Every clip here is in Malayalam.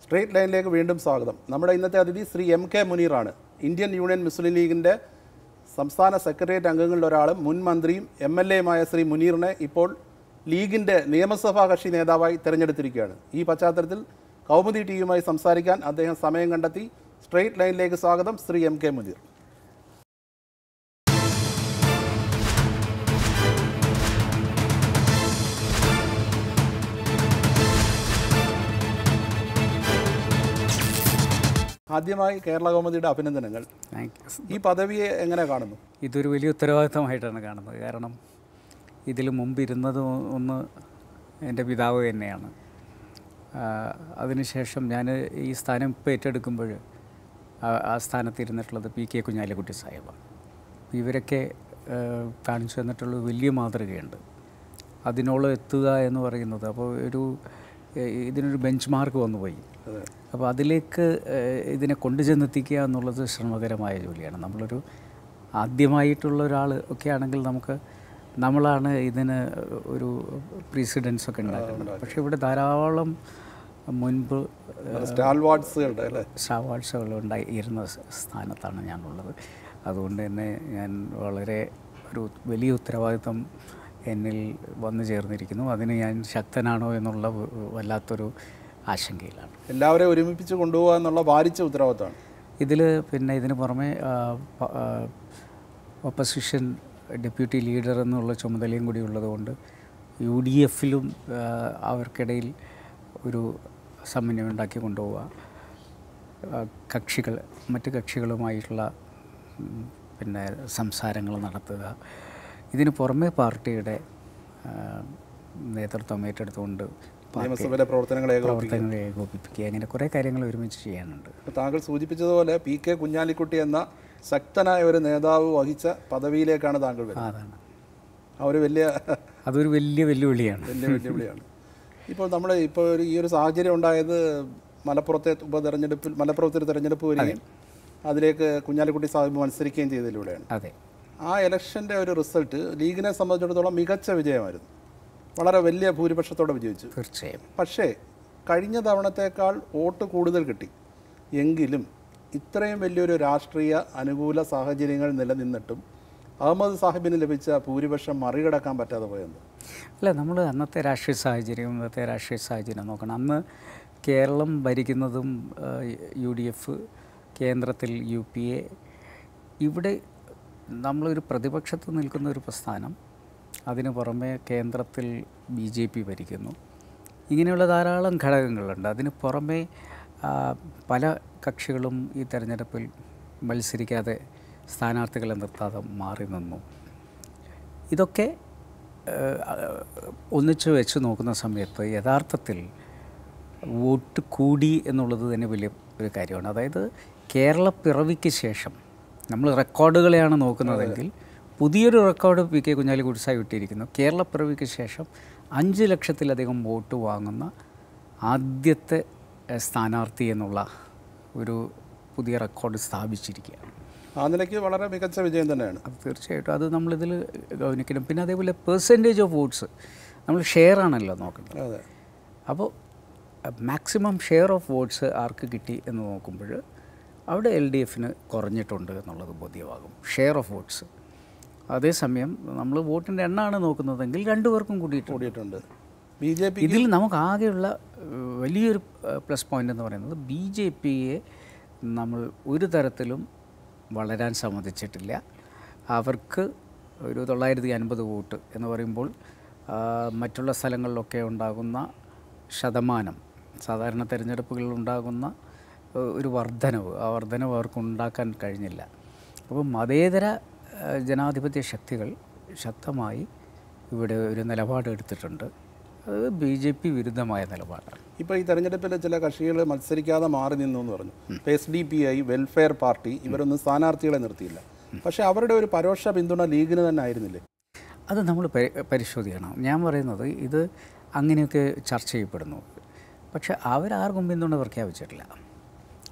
സ്ട്രേറ്റ് ലൈനിലേക്ക് വീണ്ടും സ്വാഗതം. നമ്മുടെ ഇന്നത്തെ അതിഥി ശ്രീ MK മുനീറാണ്. ഇന്ത്യൻ യൂണിയൻ മുസ്ലിം ലീഗിൻ്റെ സംസ്ഥാന സെക്രട്ടേറിയറ്റ് അംഗങ്ങളിൽ ഒരാളും മുൻ മന്ത്രിയും MLAയുമായ ശ്രീ മുനീറിനെ ഇപ്പോൾ ലീഗിൻ്റെ നിയമസഭാ കക്ഷി നേതാവായി തിരഞ്ഞെടുത്തിരിക്കുകയാണ്. ഈ പശ്ചാത്തലത്തിൽ കൗമുദി ടിവിയുമായി സംസാരിക്കാൻ അദ്ദേഹം സമയം കണ്ടെത്തി. സ്ട്രേറ്റ് ലൈനിലേക്ക് സ്വാഗതം ശ്രീ MK മുനീർ. ആദ്യമായി കേരള കൗമുദിയുടെ അഭിനന്ദനങ്ങൾ. ഈ പദവിയെ എങ്ങനെ കാണുന്നു? ഇതൊരു വലിയ ഉത്തരവാദിത്തമായിട്ടാണ് കാണുന്നത്. കാരണം ഇതിൽ മുമ്പിരുന്നത് ഒന്ന് എൻ്റെ പിതാവ് തന്നെയാണ്. അതിനുശേഷം ഞാൻ ഈ സ്ഥാനം ഇപ്പോൾ ഏറ്റെടുക്കുമ്പോൾ ആ സ്ഥാനത്തിരുന്നിട്ടുള്ളത് PK കുഞ്ഞാലിക്കുട്ടി സാഹിബാണ്. ഇവരൊക്കെ കാണിച്ചു തന്നിട്ടുള്ള വലിയ മാതൃകയുണ്ട്. അതിനോളം എത്തുക എന്ന് പറയുന്നത് അപ്പോൾ ഇതിനൊരു ബെഞ്ച് മാർക്ക് വന്നുപോയി. അപ്പോൾ അതിലേക്ക് ഇതിനെ കൊണ്ടുചെന്നെത്തിക്കുക എന്നുള്ളത് ശ്രമകരമായ ജോലിയാണ്. നമ്മളൊരു ആദ്യമായിട്ടുള്ള ഒരാൾ ഒക്കെ ആണെങ്കിൽ നമ്മളാണ് ഇതിന് ഒരു പ്രീസിഡൻസ് ഒക്കെ ഉണ്ടാക്കുന്നത്. പക്ഷേ ഇവിടെ ധാരാളം മുൻപ് സ്റ്റാൾവാർഡ്സുകൾ ഉണ്ടായിരുന്ന സ്ഥാനത്താണ് ഞാനുള്ളത്. അതുകൊണ്ട് തന്നെ ഞാൻ വളരെ ഒരു വലിയ ഉത്തരവാദിത്വം എന്നിൽ വന്നു ചേർന്നിരിക്കുന്നു. അതിന് ഞാൻ ശക്തനാണോ എന്നുള്ള വല്ലാത്തൊരു ആശങ്കയിലാണ്. എല്ലാവരെയും ഒരുമിപ്പിച്ച് കൊണ്ടുപോകുക എന്നുള്ള ഭാരിച്ച ഉത്തരവാദിത്തമാണ് ഇതിന് പുറമെ ഓപ്പോസിഷൻ ഡെപ്യൂട്ടി ലീഡർ എന്നുള്ള ചുമതലയും കൂടി ഉള്ളതുകൊണ്ട് UDFലും അവർക്കിടയിൽ ഒരു സമന്വയം ഉണ്ടാക്കി കൊണ്ടുപോവുക, മറ്റ് കക്ഷികളുമായിട്ടുള്ള സംസാരങ്ങൾ നടത്തുക. ഇതിന് പുറമെ പാർട്ടിയുടെ നേതൃത്വം ഏറ്റെടുത്തുകൊണ്ട് പ്രവർത്തനങ്ങളെ ഏകോപിപ്പിക്കുക, അങ്ങനെ കുറേ കാര്യങ്ങൾ ഒരുമിച്ച് ചെയ്യാനുണ്ട്. താങ്കൾ സൂചിപ്പിച്ചതുപോലെ PK കുഞ്ഞാലിക്കുട്ടി എന്ന ശക്തനായ ഒരു നേതാവ് വഹിച്ച പദവിയിലേക്കാണ് താങ്കൾ വരുന്നത്. അതൊരു വലിയ വെല്ലുവിളിയാണ്. ഇപ്പോൾ ഈ ഒരു സാഹചര്യം ഉണ്ടായത് മലപ്പുറത്തെ തെരഞ്ഞെടുപ്പ് വരികയും അതിലേക്ക് കുഞ്ഞാലിക്കുട്ടി സാഹിബ് മത്സരിക്കുകയും ചെയ്തതിലൂടെയാണ്. അതെ, ആ ഇലക്ഷൻ്റെ ഒരു റിസൾട്ട് ലീഗിനെ സംബന്ധിച്ചിടത്തോളം മികച്ച വിജയമായിരുന്നു. വളരെ വലിയ ഭൂരിപക്ഷത്തോടെ വിജയിച്ചു. തീർച്ചയായും. പക്ഷേ കഴിഞ്ഞ തവണത്തേക്കാൾ വോട്ട് കൂടുതൽ കിട്ടി എങ്കിലും ഇത്രയും വലിയൊരു രാഷ്ട്രീയ അനുകൂല സാഹചര്യങ്ങൾ നിലനിന്നിട്ടും അഹമ്മദ് സാഹിബിന് ലഭിച്ച ഭൂരിപക്ഷം മറികടക്കാൻ പറ്റാതെ പോയെന്ന്. അല്ല, നമ്മൾ അന്നത്തെ രാഷ്ട്രീയ സാഹചര്യം നോക്കണം. അന്ന് കേരളം ഭരിക്കുന്നതും UDF, കേന്ദ്രത്തിൽ UPA. ഇവിടെ നമ്മളൊരു പ്രതിപക്ഷത്ത് നിൽക്കുന്ന ഒരു പ്രസ്ഥാനം, അതിന് പുറമെ കേന്ദ്രത്തിൽ BJP ഭരിക്കുന്നു. ഇങ്ങനെയുള്ള ധാരാളം ഘടകങ്ങളുണ്ട്. അതിന് പുറമെ പല കക്ഷികളും ഈ തെരഞ്ഞെടുപ്പിൽ മത്സരിക്കാതെ സ്ഥാനാർത്ഥികളെ നിർത്താതെ മാറി നിന്നു. ഇതൊക്കെ ഒന്നിച്ച് വെച്ച് നോക്കുന്ന സമയത്ത് യഥാർത്ഥത്തിൽ വോട്ട് കൂടി എന്നുള്ളത് തന്നെ വലിയ ഒരു കാര്യമാണ്. അതായത് കേരള പിറവിക്ക് ശേഷം നമ്മൾ റെക്കോർഡുകളെയാണ് നോക്കുന്നതെങ്കിൽ പുതിയൊരു റെക്കോർഡ് PK കുഞ്ഞാലിക്കുട്ടി സാഹിബ് ഇട്ടിരിക്കുന്നു. കേരള പിറവിക്ക് ശേഷം 5 ലക്ഷത്തിലധികം വോട്ട് വാങ്ങുന്ന ആദ്യത്തെ സ്ഥാനാർത്ഥി എന്നുള്ള ഒരു പുതിയ റെക്കോർഡ് സ്ഥാപിച്ചിരിക്കുകയാണ്. ആ നിലയ്ക്ക് വളരെ മികച്ച വിജയം തന്നെയാണ്. അത് തീർച്ചയായിട്ടും അത് നമ്മളിതിൽ ഗൗനിക്കണം. പിന്നെ അതേപോലെ പെർസെൻറ്റേജ് ഓഫ് വോട്ട്സ് നമ്മൾ ഷെയർ ആണല്ലോ നോക്കുന്നത്. അപ്പോൾ മാക്സിമം ഷെയർ ഓഫ് വോട്ട്സ് ആർക്ക് കിട്ടി എന്ന് നോക്കുമ്പോൾ അവിടെ LDFന് കുറഞ്ഞിട്ടുണ്ട് എന്നുള്ളത് ബോധ്യമാകും, ഷെയർ ഓഫ് വോട്ട്സ്. അതേസമയം നമ്മൾ വോട്ടിൻ്റെ എണ്ണമാണ് നോക്കുന്നതെങ്കിൽ 2 പേർക്കും കൂടിയിട്ടുണ്ട്. BJP ഇതിൽ നമുക്ക് ആകെയുള്ള വലിയൊരു പ്ലസ് പോയിൻ്റ് എന്ന് പറയുന്നത് BJPയെ നമ്മൾ ഒരു തരത്തിലും വളരാൻ സമ്മതിച്ചിട്ടില്ല. അവർക്ക് ഒരു 950 വോട്ട് എന്ന് പറയുമ്പോൾ മറ്റുള്ള സ്ഥലങ്ങളിലൊക്കെ ഉണ്ടാകുന്ന ശതമാനം, സാധാരണ തിരഞ്ഞെടുപ്പുകളിൽ ഉണ്ടാകുന്ന ഒരു വർധനവ്, ആ വർധനവ് അവർക്ക് ഉണ്ടാക്കാൻ കഴിഞ്ഞില്ല. അപ്പോൾ മതേതര ജനാധിപത്യ ശക്തികൾ ശക്തമായി ഇവിടെ ഒരു നിലപാടെടുത്തിട്ടുണ്ട്. അത് BJP വിരുദ്ധമായ നിലപാടാണ്. ഇപ്പോൾ ഈ തെരഞ്ഞെടുപ്പിൽ ചില കക്ഷികൾ മത്സരിക്കാതെ മാറി നിന്നു എന്ന് പറഞ്ഞു. SDPI, വെൽഫെയർ പാർട്ടി ഇവരൊന്നും സ്ഥാനാർത്ഥികളെ നിർത്തിയില്ല. പക്ഷേ അവരുടെ ഒരു പരോക്ഷ പിന്തുണ ലീഗിന് തന്നെ ആയിരുന്നില്ലേ? അത് നമ്മൾ പരിശോധിക്കണം. ഞാൻ പറയുന്നത് ഇത് അങ്ങനെയൊക്കെ ചർച്ച ചെയ്യപ്പെടുന്നു. പക്ഷേ അവരാർക്കും പിന്തുണ പ്രഖ്യാപിച്ചിട്ടില്ല.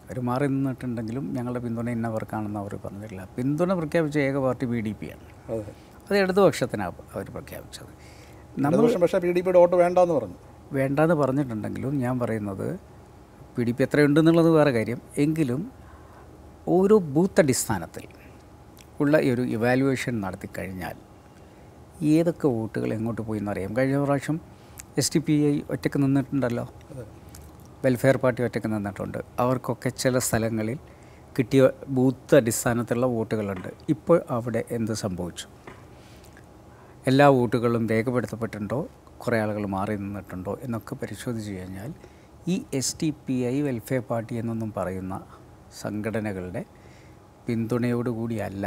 അവർ മാറി നിന്നിട്ടുണ്ടെങ്കിലും ഞങ്ങളുടെ പിന്തുണ ഇന്നവർക്കാണെന്ന് അവർ പറഞ്ഞിട്ടില്ല. പിന്തുണ പ്രഖ്യാപിച്ച ഏക പാർട്ടി BDP ആണ്. അത് ഇടതുപക്ഷത്തിനാണ് അവർ പ്രഖ്യാപിച്ചത്. പക്ഷേ PDPയുടെ വോട്ട് വേണ്ടെന്ന് പറഞ്ഞു. വേണ്ടെന്ന് പറഞ്ഞിട്ടുണ്ടെങ്കിലും ഞാൻ പറയുന്നത് PDP എത്രയുണ്ടെന്നുള്ളത് വേറെ കാര്യം. എങ്കിലും ഓരോ ബൂത്ത് അടിസ്ഥാനത്തിൽ ഉള്ള ഈ ഒരു ഇവാലുവേഷൻ നടത്തിക്കഴിഞ്ഞാൽ ഏതൊക്കെ വോട്ടുകൾ എങ്ങോട്ട് പോയി എന്നറിയാം. കഴിഞ്ഞ പ്രാവശ്യം SDPI ഒറ്റയ്ക്ക് നിന്നിട്ടുണ്ടല്ലോ, വെൽഫെയർ പാർട്ടി ഒറ്റയ്ക്ക് നിന്നിട്ടുണ്ട്. അവർക്കൊക്കെ ചില സ്ഥലങ്ങളിൽ കിട്ടിയ ബൂത്ത് അടിസ്ഥാനത്തിലുള്ള വോട്ടുകളുണ്ട്. ഇപ്പോൾ അവിടെ എന്ത് സംഭവിച്ചു? എല്ലാ വോട്ടുകളും രേഖപ്പെടുത്തപ്പെട്ടിട്ടുണ്ടോ, കുറേ ആളുകൾ മാറി നിന്നിട്ടുണ്ടോ എന്നൊക്കെ പരിശോധിച്ച് കഴിഞ്ഞാൽ ഈ SDPI വെൽഫെയർ പാർട്ടി എന്നൊന്നും പറയുന്ന സംഘടനകളുടെ പിന്തുണയോടുകൂടിയല്ല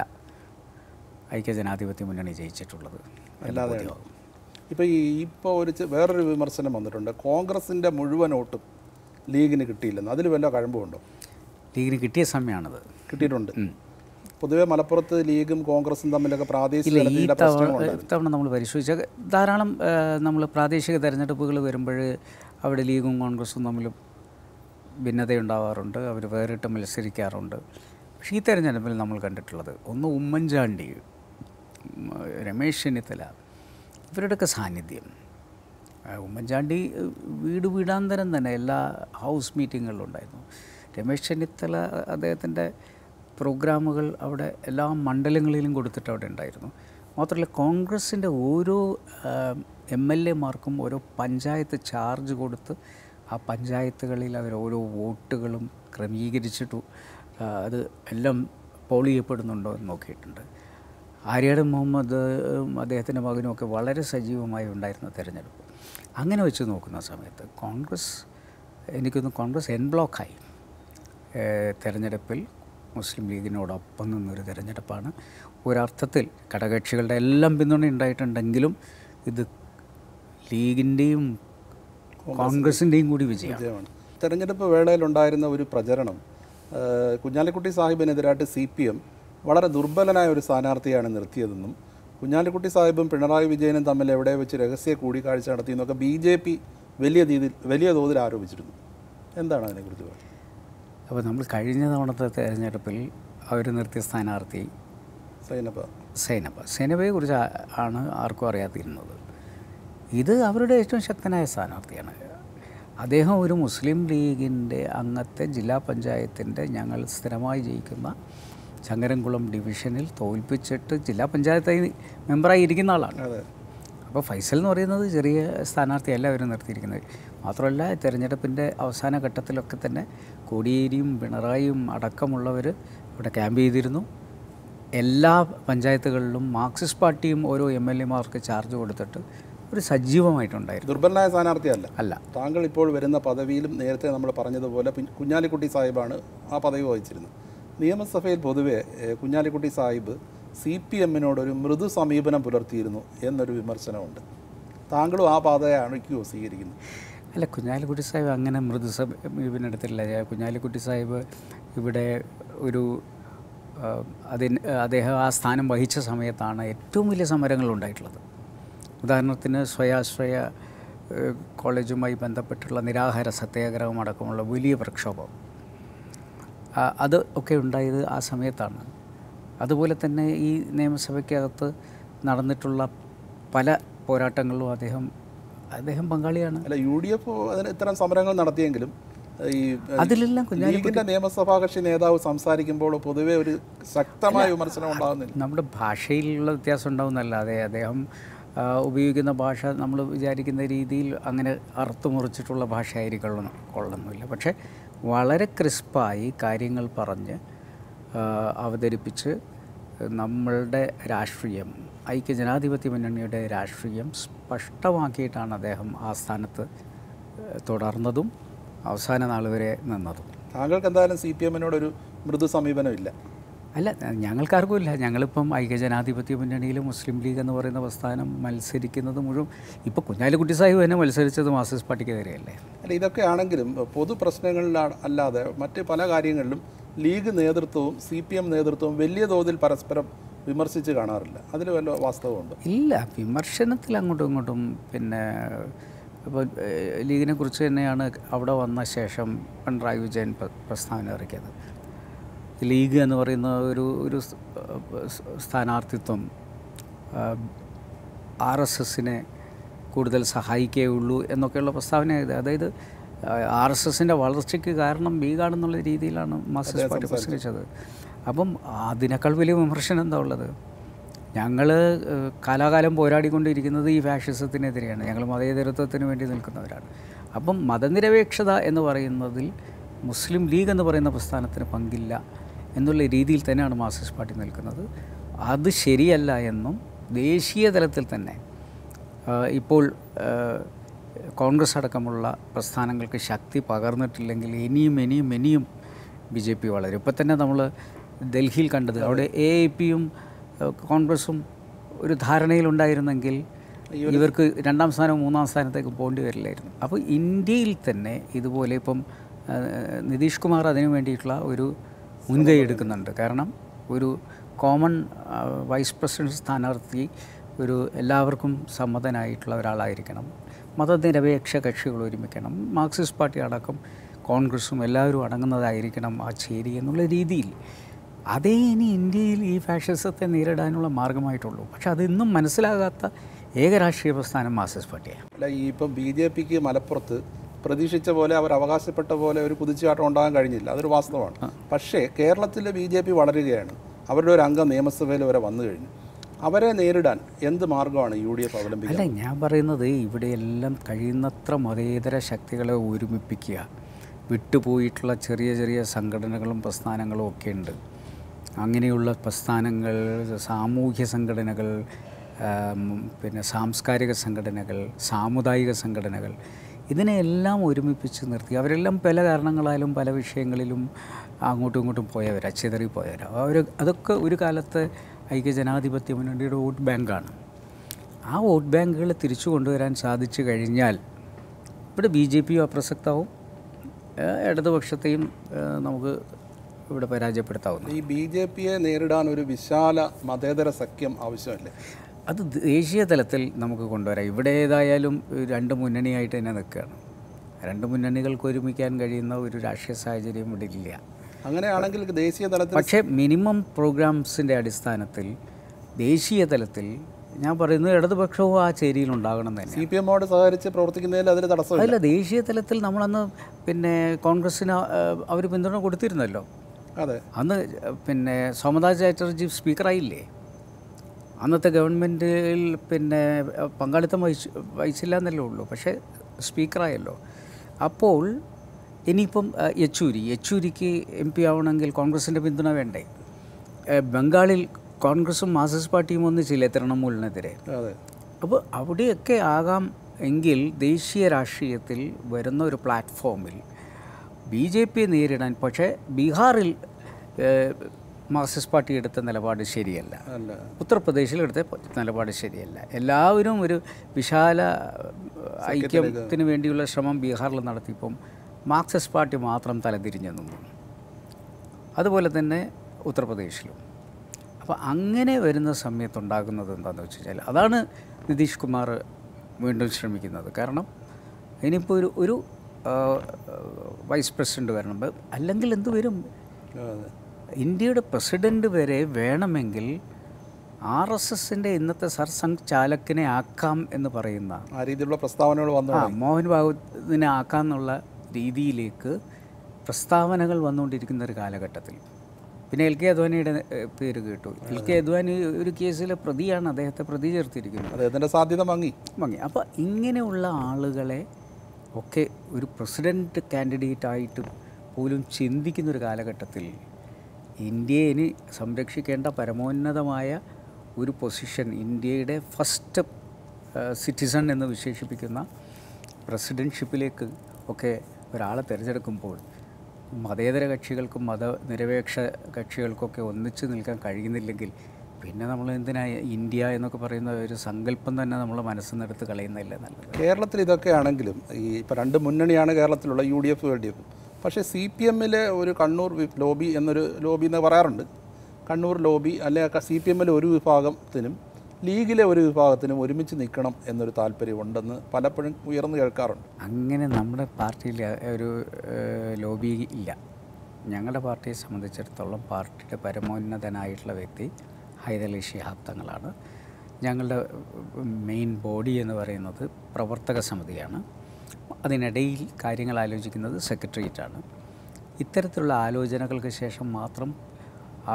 ഐക്യജനാധിപത്യ മുന്നണി ജയിച്ചിട്ടുള്ളത്. അല്ലാതെ ഇപ്പോൾ വേറൊരു വിമർശനം വന്നിട്ടുണ്ട്, കോൺഗ്രസിൻ്റെ മുഴുവൻ വോട്ടും ലീഗിന് കിട്ടിയില്ലെന്ന്. അതിൽ വല്ല കഴമ്പുണ്ടോ? ലീഗിന് കിട്ടിയ സമയമാണ് കിട്ടിയിട്ടുണ്ട്. പൊതുവെ മലപ്പുറത്ത് ലീഗും കോൺഗ്രസും തമ്മിലൊക്കെ പ്രാദേശിക തവണ നമ്മൾ പരിശോധിച്ചാൽ ധാരാളം നമ്മൾ പ്രാദേശിക തെരഞ്ഞെടുപ്പുകൾ വരുമ്പോൾ അവിടെ ലീഗും കോൺഗ്രസും തമ്മിൽ ഭിന്നതയുണ്ടാവാറുണ്ട്, അവർ വേറിട്ട് മത്സരിക്കാറുണ്ട്. പക്ഷേ ഈ തെരഞ്ഞെടുപ്പിൽ നമ്മൾ കണ്ടിട്ടുള്ളത് ഒന്ന് ഉമ്മൻചാണ്ടി, രമേശ് ചെന്നിത്തല, ഇവരുടെയൊക്കെ സാന്നിധ്യം. ഉമ്മൻചാണ്ടി വീടാന്തരം തന്നെ എല്ലാ ഹൗസ് മീറ്റിങ്ങുകളിലും ഉണ്ടായിരുന്നു. രമേശ് ചെന്നിത്തല അദ്ദേഹത്തിൻ്റെ പ്രോഗ്രാമുകൾ അവിടെ എല്ലാ മണ്ഡലങ്ങളിലും കൊടുത്തിട്ട് അവിടെ ഉണ്ടായിരുന്നു. മാത്രമല്ല കോൺഗ്രസിൻ്റെ ഓരോ MLA-മാർക്കും ഓരോ പഞ്ചായത്ത് ചാർജ് കൊടുത്ത് ആ പഞ്ചായത്തുകളിൽ അവർ ഓരോ വോട്ടുകളും ക്രമീകരിച്ചിട്ടു അത് എല്ലാം പോൾ ചെയ്യപ്പെടുന്നുണ്ടോ എന്ന് നോക്കിയിട്ടുണ്ട്. ആര്യാട് മുഹമ്മദ് അദ്ദേഹത്തിൻ്റെ മകനും ഒക്കെ വളരെ സജീവമായി ഉണ്ടായിരുന്ന തിരഞ്ഞെടുപ്പ്. അങ്ങനെ വെച്ച് നോക്കുന്ന സമയത്ത് കോൺഗ്രസ്, എനിക്കൊന്ന് കോൺഗ്രസ് എൻ ബ്ലോക്കായി. തിരഞ്ഞെടുപ്പിൽ മുസ്ലിം ലീഗിനോടൊപ്പം നിന്നൊരു തിരഞ്ഞെടുപ്പാണ്. ഒരർത്ഥത്തിൽ ഘടകകക്ഷികളുടെ എല്ലാം പിന്തുണ ഉണ്ടായിട്ടുണ്ടെങ്കിലും ഇത് ലീഗിൻ്റെയും കോൺഗ്രസിൻ്റെയും കൂടി വിജയമാണ്. തെരഞ്ഞെടുപ്പ് വേളയിലുണ്ടായിരുന്ന ഒരു പ്രചരണം, കുഞ്ഞാലിക്കുട്ടി സാഹിബിനെതിരായിട്ട് CPM വളരെ ദുർബലനായ ഒരു സ്ഥാനാർത്ഥിയാണ് നിർത്തിയതെന്നും കുഞ്ഞാലിക്കുട്ടി സാഹിബും പിണറായി വിജയനും തമ്മിൽ എവിടെ വെച്ച് രഹസ്യ കൂടിക്കാഴ്ച നടത്തിയെന്നൊക്കെ BJP വലിയ തോതിൽ ആരോപിച്ചിരുന്നു. എന്താണ് അതിനെക്കുറിച്ച് പറയുന്നത്? അപ്പോൾ നമ്മൾ കഴിഞ്ഞ തവണത്തെ തെരഞ്ഞെടുപ്പിൽ അവർ നിർത്തിയ സ്ഥാനാർത്ഥി സൈനബയെക്കുറിച്ച് ആണ് ആർക്കും അറിയാതിരുന്നത്. ഇത് അവരുടെ ഏറ്റവും ശക്തനായ സ്ഥാനാർത്ഥിയാണ്. അദ്ദേഹം ഒരു മുസ്ലിം ലീഗിൻ്റെ അംഗത്തെ ജില്ലാ പഞ്ചായത്തിൻ്റെ ഞങ്ങൾ സ്ഥിരമായി ജയിക്കുന്ന ചങ്ങരംകുളം ഡിവിഷനിൽ തോൽപ്പിച്ചിട്ട് ജില്ലാ പഞ്ചായത്തായി മെമ്പറായി ഇരിക്കുന്ന ആളാണ്. അപ്പോൾ ഫൈസൽ എന്ന് പറയുന്നത് ചെറിയ സ്ഥാനാർത്ഥിയല്ല അവർ നിർത്തിയിരിക്കുന്നത്. മാത്രമല്ല തെരഞ്ഞെടുപ്പിൻ്റെ അവസാന ഘട്ടത്തിലൊക്കെ തന്നെ കോടിയേരിയും പിണറായിയും അടക്കമുള്ളവർ ഇവിടെ ക്യാമ്പ് ചെയ്തിരുന്നു. എല്ലാ പഞ്ചായത്തുകളിലും മാർക്സിസ്റ്റ് പാർട്ടിയും ഓരോ MLA-മാർക്ക് ചാർജ് കൊടുത്തിട്ട് ഒരു സജീവമായിട്ടുണ്ടായിരുന്നു. ദുർബലനായ സ്ഥാനാർത്ഥിയല്ല അല്ല. താങ്കൾ ഇപ്പോൾ വരുന്ന പദവിയിലും നേരത്തെ നമ്മൾ പറഞ്ഞതുപോലെ കുഞ്ഞാലിക്കുട്ടി സാഹിബാണ് ആ പദവി വഹിച്ചിരുന്നത്. നിയമസഭയിൽ പൊതുവെ കുഞ്ഞാലിക്കുട്ടി സാഹിബ് CPM-നോടൊരു മൃദു സമീപനം പുലർത്തിയിരുന്നു എന്നൊരു വിമർശനമുണ്ട്. താങ്കളും ആ പാതയാണ് സ്വീകരിക്കുന്നത്? അല്ല, കുഞ്ഞാലിക്കുട്ടി സാഹിബ് അങ്ങനെ മൃദു സമീപനം എടുത്തിട്ടില്ല. കുഞ്ഞാലിക്കുട്ടി സാഹിബ് ഇവിടെ ഒരു അദ്ദേഹം ആ സ്ഥാനം വഹിച്ച സമയത്താണ് ഏറ്റവും വലിയ സമരങ്ങൾ ഉണ്ടായിട്ടുള്ളത്. ഉദാഹരണത്തിന് സ്വയാശ്രയ കോളേജുമായി ബന്ധപ്പെട്ടുള്ള നിരാഹാര സത്യാഗ്രഹം അടക്കമുള്ള വലിയ പ്രക്ഷോഭം അത് ഒക്കെ ഉണ്ടായത് ആ സമയത്താണ്. അതുപോലെ തന്നെ ഈ നിയമസഭയ്ക്കകത്ത് നടന്നിട്ടുള്ള പല പോരാട്ടങ്ങളിലും അദ്ദേഹം പങ്കാളിയാണ്. അല്ല, UDF അതിന് ഇത്തരം സമരങ്ങൾ നടത്തിയെങ്കിലും ഈ അതിലെല്ലാം ലീഗിൻ്റെ നിയമസഭാ കക്ഷി നേതാവ് സംസാരിക്കുമ്പോൾ പൊതുവെ ഒരു ശക്തമായ വിമർശനം ഉണ്ടാകുന്നില്ല. നമ്മുടെ ഭാഷയിലുള്ള വ്യത്യാസം ഉണ്ടാകുന്നല്ലാതെ അദ്ദേഹം ഉപയോഗിക്കുന്ന ഭാഷ നമ്മൾ വിചാരിക്കുന്ന രീതിയിൽ അങ്ങനെ അറുത്തുമുറിച്ചിട്ടുള്ള ഭാഷയായിരിക്കൊള്ളുന്നില്ല. പക്ഷേ വളരെ ക്രിസ്പായി കാര്യങ്ങൾ പറഞ്ഞ് അവതരിപ്പിച്ച് നമ്മളുടെ രാഷ്ട്രീയം, ഐക്യജനാധിപത്യ മുന്നണിയുടെ രാഷ്ട്രീയം സ്പഷ്ടമാക്കിയിട്ടാണ് അദ്ദേഹം ആ സ്ഥാനത്ത് തുടർന്നതും അവസാന നാൾ വരെ നിന്നതും. താങ്കൾക്ക് എന്തായാലും CPM-നോടൊരു മൃദു സമീപനമില്ല? അല്ല, ഞങ്ങൾക്കാർക്കും ഇല്ല. ഞങ്ങളിപ്പം ഐക്യജനാധിപത്യ മുന്നണിയിൽ മുസ്ലിം ലീഗ് എന്ന് പറയുന്ന പ്രസ്ഥാനം മത്സരിക്കുന്നത് മുഴുവൻ ഇപ്പോൾ കുഞ്ഞാലിക്കുട്ടി സാഹിബ് തന്നെ മത്സരിച്ചത് മാർക്സിസ്റ്റ് പാർട്ടിക്കെതിരെയല്ലേ? അല്ല, ഇതൊക്കെ ആണെങ്കിലും പൊതു പ്രശ്നങ്ങളിലാണ് അല്ലാതെ മറ്റ് പല കാര്യങ്ങളിലും ലീഗ് നേതൃത്വവും CPM നേതൃത്വവും വലിയ തോതിൽ പരസ്പരം വിമർശിച്ച് കാണാറില്ല. അതിൽ വല്ല വാസ്തവമുണ്ട്? ഇല്ല, വിമർശനത്തിൽ അങ്ങോട്ടും ഇങ്ങോട്ടും. പിന്നെ ഇപ്പോൾ ലീഗിനെ കുറിച്ച് തന്നെയാണ് അവിടെ വന്ന ശേഷം പിണറായി വിജയൻ പ്രസ്താവന ഇറക്കിയത്. ലീഗ് എന്ന് പറയുന്ന ഒരു സ്ഥാനാർത്ഥിത്വം RSSനെ കൂടുതൽ സഹായിക്കുകയുള്ളൂ എന്നൊക്കെയുള്ള പ്രസ്താവന. അതായത് RSSൻ്റെ വളർച്ചയ്ക്ക് കാരണം ലീഗാണെന്നുള്ള രീതിയിലാണ് മാർക്സിസ്റ്റ് പാർട്ടി പ്രസംഗിച്ചത്. അപ്പം അതിനേക്കാൾ വലിയ വിമർശനം എന്താ ഉള്ളത്? ഞങ്ങൾ കാലാകാലം പോരാടിക്കൊണ്ടിരിക്കുന്നത് ഈ ഫാഷിസത്തിനെതിരെയാണ്. ഞങ്ങൾ മതേതരത്വത്തിന് വേണ്ടി നിൽക്കുന്നവരാണ്. അപ്പം മതനിരപേക്ഷത എന്ന് പറയുന്നതിൽ മുസ്ലിം ലീഗ് എന്ന് പറയുന്ന പ്രസ്ഥാനത്തിന് പങ്കില്ല എന്നുള്ള രീതിയിൽ തന്നെയാണ് മാർക്സിസ്റ്റ് പാർട്ടി നിൽക്കുന്നത്. അത് ശരിയല്ല എന്നും ദേശീയ തലത്തിൽ തന്നെ ഇപ്പോൾ കോൺഗ്രസ് അടക്കമുള്ള പ്രസ്ഥാനങ്ങൾക്ക് ശക്തി പകർന്നിട്ടില്ലെങ്കിൽ ഇനിയും BJP വളരും. ഇപ്പം തന്നെ നമ്മൾ ഡൽഹിയിൽ കണ്ടത്, അവിടെ AIPയും കോൺഗ്രസും ഒരു ധാരണയിലുണ്ടായിരുന്നെങ്കിൽ ഇവർക്ക് 2ാം സ്ഥാനവും 3ാം സ്ഥാനത്തേക്ക് പോകേണ്ടി വരില്ലായിരുന്നു. അപ്പോൾ ഇന്ത്യയിൽ തന്നെ ഇതുപോലെ ഇപ്പം നിതീഷ് കുമാർ അതിനു വേണ്ടിയിട്ടുള്ള ഒരു മുൻകൈ എടുക്കുന്നുണ്ട്. കാരണം ഒരു കോമൺ വൈസ് പ്രസിഡന്റ് സ്ഥാനാർത്ഥി ഒരു എല്ലാവർക്കും സമ്മതനായിട്ടുള്ള ഒരാളായിരിക്കണം. മതനിരപേക്ഷ കക്ഷികൾ ഒരുമിക്കണം. മാർക്സിസ്റ്റ് പാർട്ടി അടക്കം കോൺഗ്രസും എല്ലാവരും അടങ്ങുന്നതായിരിക്കണം ആ ചേരി എന്നുള്ള രീതിയിൽ. അതേ ഇനി ഇന്ത്യയിൽ ഈ ഫാഷിസത്തെ നേരിടാനുള്ള മാർഗമായിട്ടുള്ളൂ. പക്ഷെ അതിന്നും മനസ്സിലാകാത്ത ഏക രാഷ്ട്രീയ പ്രസ്ഥാനം മാർക്സിസ്റ്റ് പാർട്ടിയാണ്. അല്ല, ഈ ഇപ്പം BJPക്ക് മലപ്പുറത്ത് പ്രതീക്ഷിച്ച പോലെ അവർ അവകാശപ്പെട്ട പോലെ ഒരു കുതിച്ചുചാട്ടം ഉണ്ടാകാൻ കഴിഞ്ഞില്ല, അതൊരു വാസ്തവമാണ്. പക്ഷേ കേരളത്തിലെ BJP വളരുകയാണ്. അവരുടെ ഒരു അംഗം നിയമസഭയിൽ വരെ വന്നു കഴിഞ്ഞു. അവരെ നേരിടാൻ എന്ത് മാർഗമാണ് UDF അവലംബിക്കുന്നത്? അല്ല, ഞാൻ പറയുന്നത് ഇവിടെയെല്ലാം കഴിയുന്നത്ര മതേതര ശക്തികളെ ഒരുമിപ്പിക്കുക. വിട്ടുപോയിട്ടുള്ള ചെറിയ ചെറിയ സംഘടനകളും പ്രസ്ഥാനങ്ങളും ഒക്കെ ഉണ്ട്. അങ്ങനെയുള്ള പ്രസ്ഥാനങ്ങൾ, സാമൂഹ്യ സംഘടനകൾ, പിന്നെ സാംസ്കാരിക സംഘടനകൾ, സാമുദായിക സംഘടനകൾ, ഇതിനെല്ലാം ഒരുമിപ്പിച്ച് നിർത്തി അവരെല്ലാം പല കാരണങ്ങളാലും പല വിഷയങ്ങളിലും അങ്ങോട്ടും ഇങ്ങോട്ടും പോയവരാ, ചിതറിപ്പോയവരാ. അതൊക്കെ ഒരു കാലത്ത് ഐക്യജനാധിപത്യ മുന്നണിയുടെ വോട്ട് ബാങ്കാണ്. ആ വോട്ട് ബാങ്കുകൾ തിരിച്ചു കൊണ്ടുവരാൻ സാധിച്ചു കഴിഞ്ഞാൽ ഇവിടെ BJPയും അപ്രസക്തവും ഇടതുപക്ഷത്തെയും നമുക്ക് ഇവിടെ പരാജയപ്പെടുത്താവുന്നു. ഈ BJPയെ നേരിടാൻ ഒരു വിശാല മതേതര സഖ്യം ആവശ്യമല്ലേ? അത് ദേശീയ തലത്തിൽ നമുക്ക് കൊണ്ടുവരാം. ഇവിടെ ഏതായാലും 2 മുന്നണിയായിട്ട് തന്നെ നിൽക്കുകയാണ്. 2 മുന്നണികൾക്ക് ഒരുമിക്കാൻ കഴിയുന്ന ഒരു രാഷ്ട്രീയ സാഹചര്യം ഇവിടെ ഇല്ല. അങ്ങനെയാണെങ്കിൽ ദേശീയ തലത്തിൽ പക്ഷേ മിനിമം പ്രോഗ്രാംസിൻ്റെ അടിസ്ഥാനത്തിൽ ദേശീയ തലത്തിൽ ഞാൻ പറയുന്നത് ഇടതുപക്ഷവും ആ ചേരിയിൽ ഉണ്ടാകണം തന്നെ. CPMോട് സഹകരിച്ച് പ്രവർത്തിക്കുന്നതിൽ അതിന് തടസ്സമില്ല. അതല്ല, ദേശീയ തലത്തിൽ നമ്മളന്ന് പിന്നെ കോൺഗ്രസ്സിന് അവർ പിന്തുണ കൊടുത്തിരുന്നല്ലോ. അതെ, അന്ന് പിന്നെ സോമനാഥ ചാറ്റർജി സ്പീക്കറായില്ലേ? അന്നത്തെ ഗവൺമെൻറ്റിൽ പിന്നെ പങ്കാളിത്തം വഹിച്ചില്ല എന്നല്ലേ ഉള്ളൂ, പക്ഷേ സ്പീക്കറായല്ലോ. അപ്പോൾ ഇനിയിപ്പം യെച്ചൂരിക്ക് MP ആവണമെങ്കിൽ കോൺഗ്രസിൻ്റെ പിന്തുണ വേണ്ടേ? ബംഗാളിൽ കോൺഗ്രസും മാർക്സിസ്റ്റ് പാർട്ടിയും ഒന്നിച്ചില്ലേ തൃണമൂലിനെതിരെ? അപ്പോൾ അവിടെയൊക്കെ ആകാം എങ്കിൽ ദേശീയ രാഷ്ട്രീയത്തിൽ വരുന്ന ഒരു പ്ലാറ്റ്ഫോമിൽ BJP നേരിടാൻ. പക്ഷേ ബീഹാറിൽ മാർക്സിസ്റ്റ് പാർട്ടി എടുത്ത നിലപാട് ശരിയല്ല, ഉത്തർപ്രദേശിൽ എടുത്ത നിലപാട് ശരിയല്ല. എല്ലാവരും ഒരു വിശാല ഐക്യത്തിന് വേണ്ടിയുള്ള ശ്രമം ബീഹാറിൽ നടത്തിയപ്പം മാർക്സിസ്റ്റ് പാർട്ടി മാത്രം തലതിരിഞ്ഞു നിന്നു. അതുപോലെ തന്നെ ഉത്തർപ്രദേശിലും. അപ്പോൾ അങ്ങനെ വരുന്ന സമയത്തുണ്ടാകുന്നത് എന്താണെന്ന് വെച്ച് കഴിഞ്ഞാൽ അതാണ് നിതീഷ് കുമാർ വീണ്ടും ശ്രമിക്കുന്നത്. കാരണം ഇനിയിപ്പോൾ ഒരു വൈസ് പ്രസിഡന്റ് വരണം, അല്ലെങ്കിൽ എന്ത് വരും? ഇന്ത്യയുടെ പ്രസിഡന്റ് വരെ വേണമെങ്കിൽ RSSൻ്റെ ഇന്നത്തെ സർസംഘ് ചാലക്കിനെ ആക്കാം എന്ന് പറയുന്ന ആ രീതിയിലുള്ള പ്രസ്താവനകൾ വന്നു. മോഹൻ ഭാഗവതിനെ ആക്കാമെന്നുള്ള രീതിയിലേക്ക് പ്രസ്താവനകൾ വന്നുകൊണ്ടിരിക്കുന്ന ഒരു കാലഘട്ടത്തിൽ പിന്നെ LK അദ്വാനിയുടെ പേര് കേട്ടു. LK അദ്വാനി ഒരു കേസിലെ പ്രതിയാണ്, അദ്ദേഹത്തെ പ്രതി ചേർത്തിരിക്കുന്നത്. അദ്ദേഹത്തിൻ്റെ സാധ്യത മങ്ങി. അപ്പോൾ ഇങ്ങനെയുള്ള ആളുകളെ ഒക്കെ ഒരു പ്രസിഡൻറ്റ് കാൻഡിഡേറ്റ് ആയിട്ട് പോലും ചിന്തിക്കുന്നൊരു കാലഘട്ടത്തിൽ ഇന്ത്യയെ ഇനി സംരക്ഷിക്കേണ്ട പരമോന്നതമായ ഒരു പൊസിഷൻ, ഇന്ത്യയുടെ ഫസ്റ്റ് സിറ്റിസൺ എന്ന് വിശേഷിപ്പിക്കുന്ന പ്രസിഡൻഷിപ്പിലേക്ക് ഒക്കെ ഒരാളെ തിരഞ്ഞെടുക്കുമ്പോൾ മതേതര കക്ഷികൾക്കും മതനിരപേക്ഷ കക്ഷികൾക്കൊക്കെ ഒന്നിച്ച് നിൽക്കാൻ കഴിയുന്നില്ലെങ്കിൽ പിന്നെ നമ്മൾ എന്തിനാ ഇന്ത്യ എന്നൊക്കെ പറയുന്ന ഒരു സങ്കല്പം തന്നെ നമ്മൾ മനസ്സിൽ നിന്നെടുത്ത് കളയുന്നില്ല നല്ലത്. കേരളത്തിൽ ഇതൊക്കെ ആണെങ്കിലും ഈ ഇപ്പോൾ 2 മുന്നണിയാണ് കേരളത്തിലുള്ള UDF LDF. പക്ഷേ CPMലെ ഒരു കണ്ണൂർ ലോബി എന്നൊരു ലോബി എന്ന് പറയാറുണ്ട്. കണ്ണൂർ ലോബി അല്ലെങ്കിൽ CPMലെ ഒരു വിഭാഗത്തിനും ലീഗിലെ ഒരു വിഭാഗത്തിനും ഒരുമിച്ച് നിൽക്കണം എന്നൊരു താല്പര്യമുണ്ടെന്ന് പലപ്പോഴും ഉയർന്നു കേൾക്കാറുണ്ട്. അങ്ങനെ നമ്മുടെ പാർട്ടിയിൽ ഒരു ലോബി ഇല്ല. ഞങ്ങളുടെ പാർട്ടിയെ സംബന്ധിച്ചിടത്തോളം പാർട്ടിയുടെ പരമോന്നതനായിട്ടുള്ള വ്യക്തി ഹൈദരലി ശിഹാബ് തങ്ങളാണ്. ഞങ്ങളുടെ മെയിൻ ബോഡി എന്ന് പറയുന്നത് പ്രവർത്തക സമിതിയാണ്. അതിനിടയിൽ കാര്യങ്ങൾ ആലോചിക്കുന്നത് സെക്രട്ടേറിയറ്റാണ്. ഇത്തരത്തിലുള്ള ആലോചനകൾക്ക് ശേഷം മാത്രം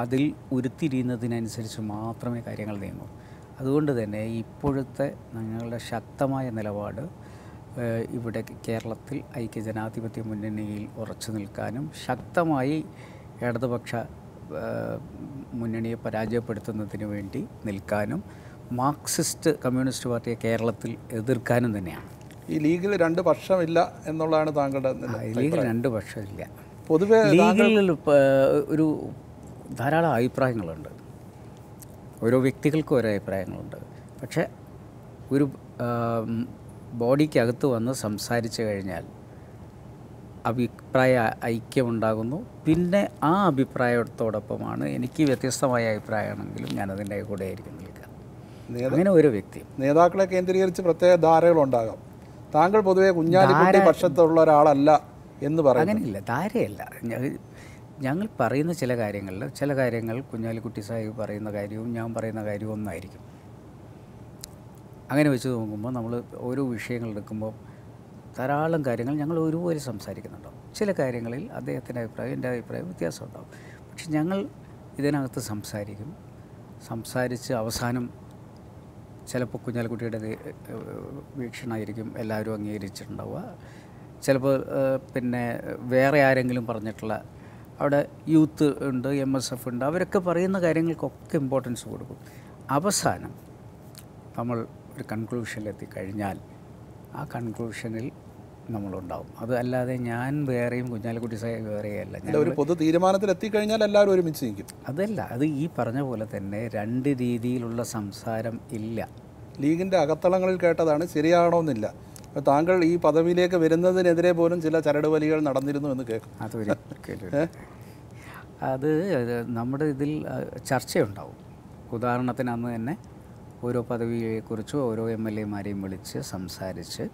അതിൽ ഉരുത്തിരിയുന്നതിനനുസരിച്ച് മാത്രമേ കാര്യങ്ങൾ നീങ്ങൂ. അതുകൊണ്ട് തന്നെ ഇപ്പോഴത്തെ ഞങ്ങളുടെ ശക്തമായ നിലപാട് ഇവിടെ കേരളത്തിൽ ഐക്യജനാധിപത്യ മുന്നണിയിൽ ഉറച്ചു നിൽക്കാനും ശക്തമായി ഇടതുപക്ഷ മുന്നണിയെ പരാജയപ്പെടുത്തുന്നതിന് വേണ്ടി നിൽക്കാനും മാർക്സിസ്റ്റ് കമ്മ്യൂണിസ്റ്റ് പാർട്ടിയെ കേരളത്തിൽ എതിർക്കാനും തന്നെയാണ്. ഈ ലീഗിൽ 2 പക്ഷമില്ല എന്നുള്ളതാണ് താങ്കളുടെ ലീഗിൽ 2 പക്ഷമില്ല. പൊതുവെ ലീഗിൽ ഒരു ധാരാളം അഭിപ്രായങ്ങളുണ്ട്. ഓരോ വ്യക്തികൾക്കും ഓരോ അഭിപ്രായങ്ങളുണ്ട്. പക്ഷേ ഒരു ബോഡിക്കകത്ത് വന്ന് സംസാരിച്ചു കഴിഞ്ഞാൽ അഭിപ്രായ ഐക്യമുണ്ടാകുന്നു. പിന്നെ ആ അഭിപ്രായത്തോടൊപ്പമാണ് എനിക്ക് വ്യത്യസ്തമായ അഭിപ്രായമാണെങ്കിലും ഞാനതിൻ്റെ കൂടെ ആയിരിക്കും നിൽക്കുക. അങ്ങനെ ഓരോ വ്യക്തിയും നേതാക്കളെ കേന്ദ്രീകരിച്ച് പ്രത്യേക ധാരകളുണ്ടാകാം. താങ്കൾ പൊതുവെ കുഞ്ഞാലിക്കുട്ടി പക്ഷത്തുള്ള ഒരാളല്ല എന്ന് പറയും. അങ്ങനെയില്ല, ധാരയല്ല. ഞങ്ങൾ പറയുന്ന ചില കാര്യങ്ങൾ കുഞ്ഞാലിക്കുട്ടി സാഹിബ് പറയുന്ന കാര്യവും ഞാൻ പറയുന്ന കാര്യവും ഒന്നായിരിക്കും. അങ്ങനെ വെച്ച് നോക്കുമ്പോൾ നമ്മൾ ഓരോ വിഷയങ്ങൾ എടുക്കുമ്പോൾ ധാരാളം കാര്യങ്ങൾ ഞങ്ങൾ ഒരുപോലെ സംസാരിക്കുന്നുണ്ടാവും. ചില കാര്യങ്ങളിൽ അദ്ദേഹത്തിൻ്റെ അഭിപ്രായം എൻ്റെ അഭിപ്രായം വ്യത്യാസം ഉണ്ടാവും. പക്ഷെ ഞങ്ങൾ ഇതിനകത്ത് സംസാരിച്ച് അവസാനം ചിലപ്പോൾ കുഞ്ഞാലിക്കുട്ടിയുടെ വീക്ഷണമായിരിക്കും എല്ലാവരും അംഗീകരിച്ചിട്ടുണ്ടാവുക. ചിലപ്പോൾ പിന്നെ വേറെ ആരെങ്കിലും പറഞ്ഞിട്ടുള്ള അവിടെ യൂത്ത് ഉണ്ട്, MSF ഉണ്ട്, അവരൊക്കെ പറയുന്ന കാര്യങ്ങൾക്കൊക്കെ ഇമ്പോർട്ടൻസ് കൊടുക്കും. അവസാനം നമ്മൾ ഒരു കൺക്ലൂഷനിലെത്തി കഴിഞ്ഞാൽ ആ കൺക്ലൂഷനിൽ നമ്മളുണ്ടാവും. അത് അല്ലാതെ ഞാൻ വേറെയും കുഞ്ഞാലിക്കുട്ടി സാഹിബ് വേറെയല്ല. ഒരു പൊതു തീരുമാനത്തിൽ എത്തിക്കഴിഞ്ഞാൽ എല്ലാവരും ഒരുമിച്ച് നിൽക്കും. അതല്ല, അത് ഈ പറഞ്ഞ പോലെ തന്നെ 2 രീതിയിലുള്ള സംസാരം ഇല്ല. ലീഗിൻ്റെ അകത്തളങ്ങളിൽ കേട്ടതാണ്, ശരിയാണോന്നില്ല. അപ്പോൾ താങ്കൾ ഈ പദവിയിലേക്ക് വരുന്നതിനെതിരെ പോലും ചില ചരടുവലികൾ നടന്നിരുന്നു എന്ന് കേൾക്കും. അത് നമ്മുടെ ഇതിൽ ചർച്ചയുണ്ടാവും. ഉദാഹരണത്തിന് അന്ന് തന്നെ ഓരോ പദവിയെക്കുറിച്ചും ഓരോ MLA-മാരെയും വിളിച്ച് സംസാരിച്ച്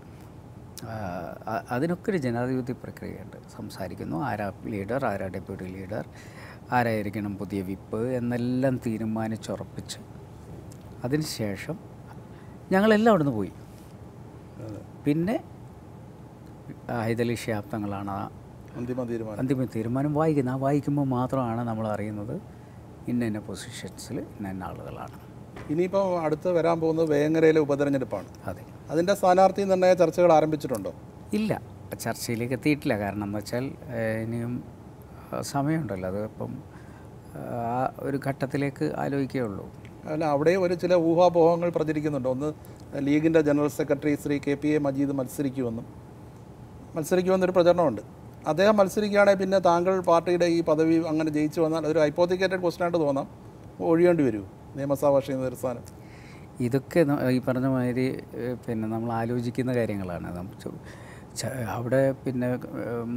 അതിനൊക്കെ ഒരു ജനാധിപത്യ പ്രക്രിയയുണ്ട്. സംസാരിക്കുന്നു, ആരാ ലീഡർ, ആരാ ഡെപ്യൂട്ടി ലീഡർ, ആരായിരിക്കണം പുതിയ വിപ്പ് എന്നെല്ലാം തീരുമാനിച്ചുറപ്പിച്ച് അതിനുശേഷം ഞങ്ങളെല്ലാം അവിടെ നിന്ന് പോയി. പിന്നെ ഹൈദലി ശാബ്ദങ്ങളാണ് അന്തിമ തീരുമാനം വായിക്കുന്നത്. ആ വായിക്കുമ്പോൾ മാത്രമാണ് നമ്മൾ അറിയുന്നത് ഇന്ന പൊസിഷൻസിൽ ഇന്ന ആളുകളാണ്. ഇനിയിപ്പോൾ അടുത്ത് വരാൻ പോകുന്നത് വേങ്ങരയിലെ ഉപതെരഞ്ഞെടുപ്പാണ്. അതെ. അതിൻ്റെ സ്ഥാനാർത്ഥി നിർണയ ചർച്ചകൾ ആരംഭിച്ചിട്ടുണ്ടോ? ഇല്ല, ചർച്ചയിലേക്ക് എത്തിയിട്ടില്ല. കാരണം എന്ന് വെച്ചാൽ ഇനിയും സമയമുണ്ടല്ലോ. അത് ഇപ്പം ആ ഒരു ഘട്ടത്തിലേക്ക് ആലോചിക്കുകയുള്ളൂ. അല്ല, അവിടെ ഒരു ചില ഊഹാപോഹങ്ങൾ പ്രചരിക്കുന്നുണ്ട്. ഒന്ന്, ലീഗിൻ്റെ general secretary Shri KPA Majeed മത്സരിക്കുമെന്നൊരു പ്രചരണമുണ്ട്. അദ്ദേഹം മത്സരിക്കുകയാണെങ്കിൽ പിന്നെ താങ്കൾ പാർട്ടിയുടെ ഈ പദവി അങ്ങനെ ജയിച്ചു വന്നാൽ ഒരു ഹൈപ്പോത്തിക്കേറ്റഡ് ക്വസ്റ്റനായിട്ട് തോന്നാം, ഒഴിയേണ്ടി വരുമോ നിയമസഭാ കക്ഷി സ്ഥാനം? ഇതൊക്കെ ഈ പറഞ്ഞ മാതിരി പിന്നെ നമ്മൾ ആലോചിക്കുന്ന കാര്യങ്ങളാണ്. അവിടെ പിന്നെ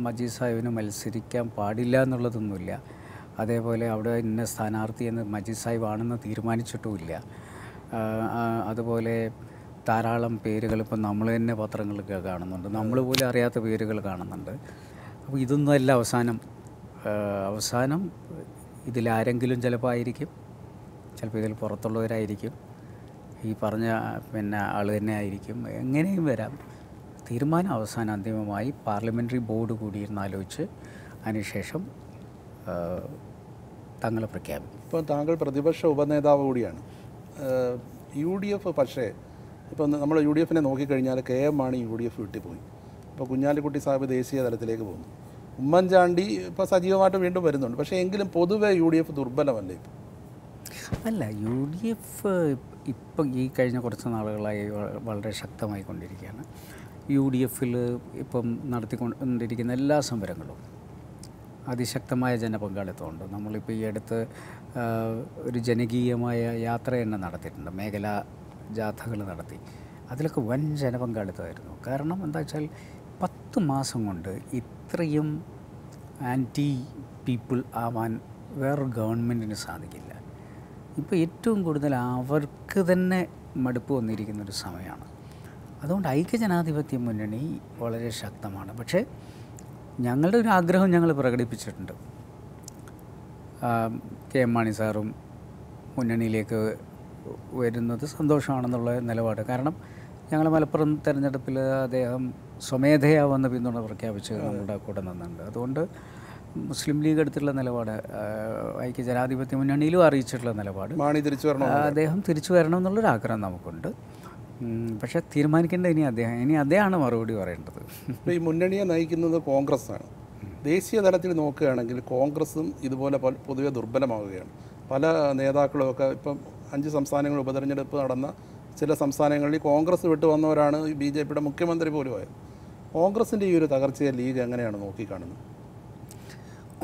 മജീദ് സാഹിബിന് മത്സരിക്കാൻ പാടില്ല എന്നുള്ളതൊന്നുമില്ല. അതേപോലെ അവിടെ ഇന്ന സ്ഥാനാർത്ഥി എന്ന് മജീദ് സാഹിബ് ആണെന്ന് തീരുമാനിച്ചിട്ടുമില്ല. അതുപോലെ ധാരാളം പേരുകൾ ഇപ്പം നമ്മൾ തന്നെ പത്രങ്ങളൊക്കെ കാണുന്നുണ്ട്, നമ്മൾ പോലും അറിയാത്ത പേരുകൾ കാണുന്നുണ്ട്. അപ്പോൾ ഇതൊന്നും അല്ല അവസാനം ഇതിലാരെങ്കിലും ചിലപ്പോൾ ആയിരിക്കും, ചിലപ്പോൾ ഇതിൽ പുറത്തുള്ളവരായിരിക്കും, ഈ പറഞ്ഞ പിന്നെ ആൾ തന്നെ ആയിരിക്കും, എങ്ങനെയും വരാം. തീരുമാനം അവസാനം അന്തിമമായി പാർലമെൻ്ററി ബോർഡ് കൂടിയിരുന്ന് ആലോചിച്ച് അതിനുശേഷം തങ്ങളെ പ്രഖ്യാപിക്കും. ഇപ്പോൾ താങ്കൾ പ്രതിപക്ഷ ഉപനേതാവ് കൂടിയാണ്. UDF പക്ഷേ ഇപ്പോൾ നമ്മൾ UDF നോക്കിക്കഴിഞ്ഞാൽ KM മാണി UDF വിട്ടുപോയി. ഇപ്പോൾ കുഞ്ഞാലിക്കുട്ടി സാഹിബ് ദേശീയ തലത്തിലേക്ക് പോകുന്നു. ഉമ്മൻചാണ്ടി ഇപ്പോൾ സജീവമായിട്ട് വീണ്ടും വരുന്നുണ്ട്. പക്ഷേ എങ്കിലും പൊതുവെ UDF ദുർബലമല്ലേ ഇപ്പോൾ? അല്ല, UDF ഇപ്പം ഈ കഴിഞ്ഞ കുറച്ച് നാളുകളായി വളരെ ശക്തമായി കൊണ്ടിരിക്കുകയാണ്. UDF-ൽ ഇപ്പം നടത്തിക്കൊണ്ടിരിക്കുന്ന എല്ലാ സമരങ്ങളും അതിശക്തമായ ജനപങ്കാളിത്തമുണ്ട്. നമ്മളിപ്പോൾ ഈ അടുത്ത് ഒരു ജനകീയമായ യാത്ര തന്നെ നടത്തിയിട്ടുണ്ട്, മേഖലാ ജാഥകൾ നടത്തി. അതിലൊക്കെ വൻ ജനപങ്കാളിത്തമായിരുന്നു. കാരണം എന്താ വെച്ചാൽ 10 മാസം കൊണ്ട് ഇത്രയും ആൻറ്റി പീപ്പിൾ ആവാൻ വേറൊരു ഗവൺമെൻറ്റിന് സാധിക്കില്ല. ഇപ്പോൾ ഏറ്റവും കൂടുതൽ അവർക്ക് തന്നെ മടുപ്പ് വന്നിരിക്കുന്നൊരു സമയമാണ്. അതുകൊണ്ട് ഐക്യജനാധിപത്യ മുന്നണി വളരെ ശക്തമാണ്. പക്ഷേ ഞങ്ങളുടെ ഒരു ആഗ്രഹം ഞങ്ങൾ പ്രകടിപ്പിച്ചിട്ടുണ്ട്. KM മാണി സാറും മുന്നണിയിലേക്ക് വരുന്നത് സന്തോഷമാണെന്നുള്ള നിലപാട്. കാരണം ഞങ്ങൾ മലപ്പുറം തെരഞ്ഞെടുപ്പിൽ അദ്ദേഹം സ്വമേധയാ വന്ന് പിന്തുണ പ്രഖ്യാപിച്ച് നമ്മുടെ കൂടെ നിന്നുണ്ട്. അതുകൊണ്ട് മുസ്ലിം ലീഗ് എടുത്തിട്ടുള്ള നിലപാട്, ഐക്യ ജനാധിപത്യ മുന്നണിയിലും അറിയിച്ചിട്ടുള്ള നിലപാട്, അദ്ദേഹം തിരിച്ചു വരണം എന്നുള്ളൊരു ആഗ്രഹം നമുക്കുണ്ട്. പക്ഷേ തീരുമാനിക്കേണ്ടത് ഇനി അദ്ദേഹമാണ് മറുപടി പറയേണ്ടത്. ഇപ്പോൾ ഈ മുന്നണിയെ നയിക്കുന്നത് കോൺഗ്രസ്സാണ്. ദേശീയ തലത്തിൽ നോക്കുകയാണെങ്കിൽ കോൺഗ്രസും ഇതുപോലെ പൊതുവെ ദുർബലമാവുകയാണ്. പല നേതാക്കളുമൊക്കെ ഇപ്പം 5 സംസ്ഥാനങ്ങൾ ഉപതെരഞ്ഞെടുപ്പ് നടന്ന ചില സംസ്ഥാനങ്ങളിൽ കോൺഗ്രസ് വിട്ടു വന്നവരാണ് BJP മുഖ്യമന്ത്രി പോലും ആയത്. കോൺഗ്രസിൻ്റെ ഈ ഒരു തകർച്ചയെ ലീഗ് എങ്ങനെയാണ് നോക്കിക്കാണുന്നത്?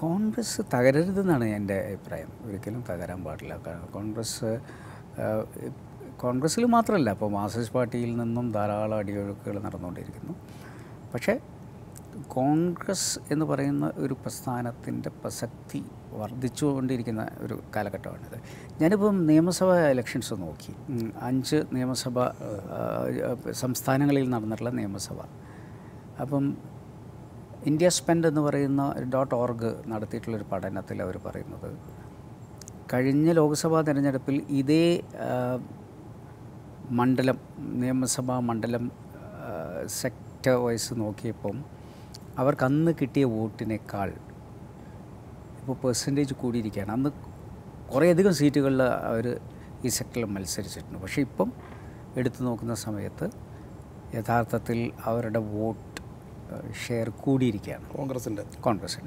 കോൺഗ്രസ് തകരരുതെന്നാണ് എൻ്റെ അഭിപ്രായം. ഒരിക്കലും തകരാൻ പാടില്ല. കാരണം കോൺഗ്രസ്സിൽ മാത്രമല്ല, ഇപ്പോൾ മാർക്സിസ്റ്റ് പാർട്ടിയിൽ നിന്നും ധാരാളം അടിയൊഴുക്കുകൾ നടന്നുകൊണ്ടിരിക്കുന്നു. പക്ഷേ കോൺഗ്രസ് എന്ന് പറയുന്ന ഒരു പ്രസ്ഥാനത്തിൻ്റെ പ്രസക്തി വർദ്ധിച്ചുകൊണ്ടിരിക്കുന്ന ഒരു കാലഘട്ടമാണിത്. ഞാനിപ്പം നിയമസഭാ ഇലക്ഷൻസ് നോക്കി, 5 നിയമസഭ സംസ്ഥാനങ്ങളിൽ നടന്നിട്ടുള്ള നിയമസഭ. അപ്പം ഇന്ത്യ സ്പെൻഡ് എന്ന് പറയുന്ന .org നടത്തിയിട്ടുള്ളൊരു പഠനത്തിൽ അവർ പറയുന്നത്, കഴിഞ്ഞ ലോക്സഭാ തിരഞ്ഞെടുപ്പിൽ ഇതേ മണ്ഡലം, നിയമസഭാ മണ്ഡലം സെക്ടർ വൈസ് നോക്കിയപ്പം അവർക്ക് അന്ന് കിട്ടിയ വോട്ടിനേക്കാൾ ഇപ്പോൾ പെർസെൻറ്റേജ് കൂടിയിരിക്കുകയാണ്. അന്ന് കുറേയധികം സീറ്റുകളിൽ അവർ ഈ സെക്ടറിൽ മത്സരിച്ചിട്ടുണ്ട്. പക്ഷേ ഇപ്പം എടുത്തു നോക്കുന്ന സമയത്ത് യഥാർത്ഥത്തിൽ അവരുടെ വോട്ട് ഷെയർ കൂടിയിരിക്കുകയാണ് കോൺഗ്രസിൻ്റെ.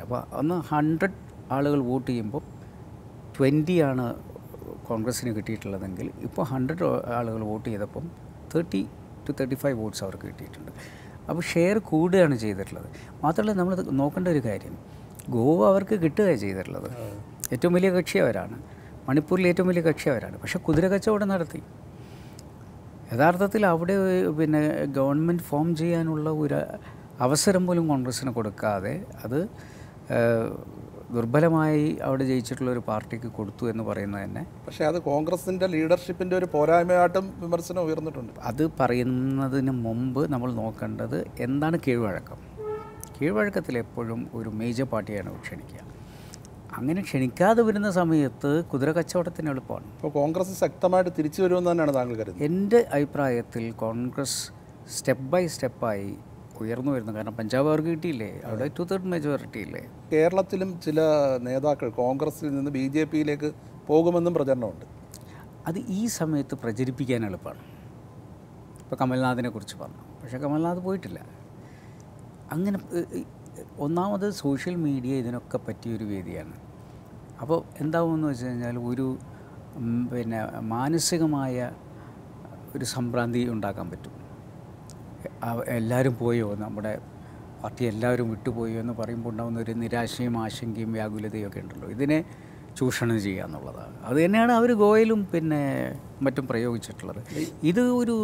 അപ്പോൾ അന്ന് 100 ആളുകൾ വോട്ട് ചെയ്യുമ്പോൾ 20 ആണ് കോൺഗ്രസ്സിന് കിട്ടിയിട്ടുള്ളതെങ്കിൽ ഇപ്പോൾ 100 ആളുകൾ വോട്ട് ചെയ്തപ്പം 30 to 35 വോട്ട്സ് അവർക്ക് കിട്ടിയിട്ടുണ്ട്. അപ്പോൾ ഷെയർ കൂടുകയാണ് ചെയ്തിട്ടുള്ളത്. മാത്രമല്ല, നമ്മൾ നോക്കേണ്ട ഒരു കാര്യം, ഗോവ അവർക്ക് കിട്ടുകയാണ് ചെയ്തിട്ടുള്ളത്. ഏറ്റവും വലിയ കക്ഷി അവരാണ്. മണിപ്പൂരിൽ ഏറ്റവും വലിയ കക്ഷി അവരാണ്. പക്ഷേ കുതിര കച്ചവടം നടത്തി. യഥാർത്ഥത്തിൽ അവിടെ പിന്നെ ഗവൺമെൻറ് ഫോം ചെയ്യാനുള്ള ഒരു അവസരം പോലും കോൺഗ്രസ്സിന് കൊടുക്കാതെ അത് ദുർബലമായി അവിടെ ജയിച്ചിട്ടുള്ള ഒരു പാർട്ടിക്ക് കൊടുത്തു എന്ന് പറയുന്നത് തന്നെ. പക്ഷേ അത് കോൺഗ്രസിൻ്റെ ലീഡർഷിപ്പിൻ്റെ ഒരു പോരായ്മയായിട്ടും വിമർശനം ഉയർന്നിട്ടുണ്ട്. അത് പറയുന്നതിന് മുമ്പ് നമ്മൾ നോക്കേണ്ടത് എന്താണ് കീഴ്വഴക്കം. കീഴ്വഴക്കത്തിൽ എപ്പോഴും ഒരു മേജർ പാർട്ടിയാണ് ക്ഷണിക്കുക. അങ്ങനെ ക്ഷണിക്കാതെ വരുന്ന സമയത്ത് കുതിര കച്ചവടത്തിന് എളുപ്പമാണ്. അപ്പോൾ കോൺഗ്രസ് ശക്തമായിട്ട് തിരിച്ചു വരുമെന്ന് തന്നെയാണ് താങ്കൾ കരുതുന്നത്? എൻ്റെ അഭിപ്രായത്തിൽ കോൺഗ്രസ് സ്റ്റെപ്പ് ബൈ സ്റ്റെപ്പായി ഉയർന്നു വരുന്നു. കാരണം പഞ്ചാബ് അവർക്ക് കിട്ടിയില്ലേ, അവിടെ 2/3 മെജോറിറ്റി ഇല്ലേ. കേരളത്തിലും ചില നേതാക്കൾ കോൺഗ്രസിൽ നിന്ന് BJPയിലേക്ക് പോകുമെന്നും പ്രചരണമുണ്ട്. അത് ഈ സമയത്ത് പ്രചരിപ്പിക്കാൻ എളുപ്പമാണ്. ഇപ്പോൾ കമൽനാഥിനെ കുറിച്ച് പറഞ്ഞു, പക്ഷേ കമൽനാഥ് പോയിട്ടില്ല. അങ്ങനെ ഒന്നാമത് സോഷ്യൽ മീഡിയ ഇതിനൊക്കെ പറ്റിയൊരു വേദിയാണ്. അപ്പോൾ എന്താവുമെന്ന് വെച്ച് കഴിഞ്ഞാൽ ഒരു പിന്നെ മാനസികമായ ഒരു സംഭ്രാന്തി ഉണ്ടാക്കാൻ പറ്റും. എല്ലാവരും പോയോ, നമ്മുടെ പാർട്ടി എല്ലാവരും വിട്ടുപോയോ എന്ന് പറയുമ്പോൾ ഉണ്ടാകുന്ന ഒരു നിരാശയും ആശങ്കയും വ്യാകുലതയും ഒക്കെ ഉണ്ടല്ലോ. ഇതിനെ ചൂഷണം ചെയ്യുക എന്നുള്ളതാണ്. അത് തന്നെയാണ് അവർ ഗോവയിലും പിന്നെ മറ്റും പ്രയോഗിച്ചിട്ടുള്ളത്. ഇത് ഒരു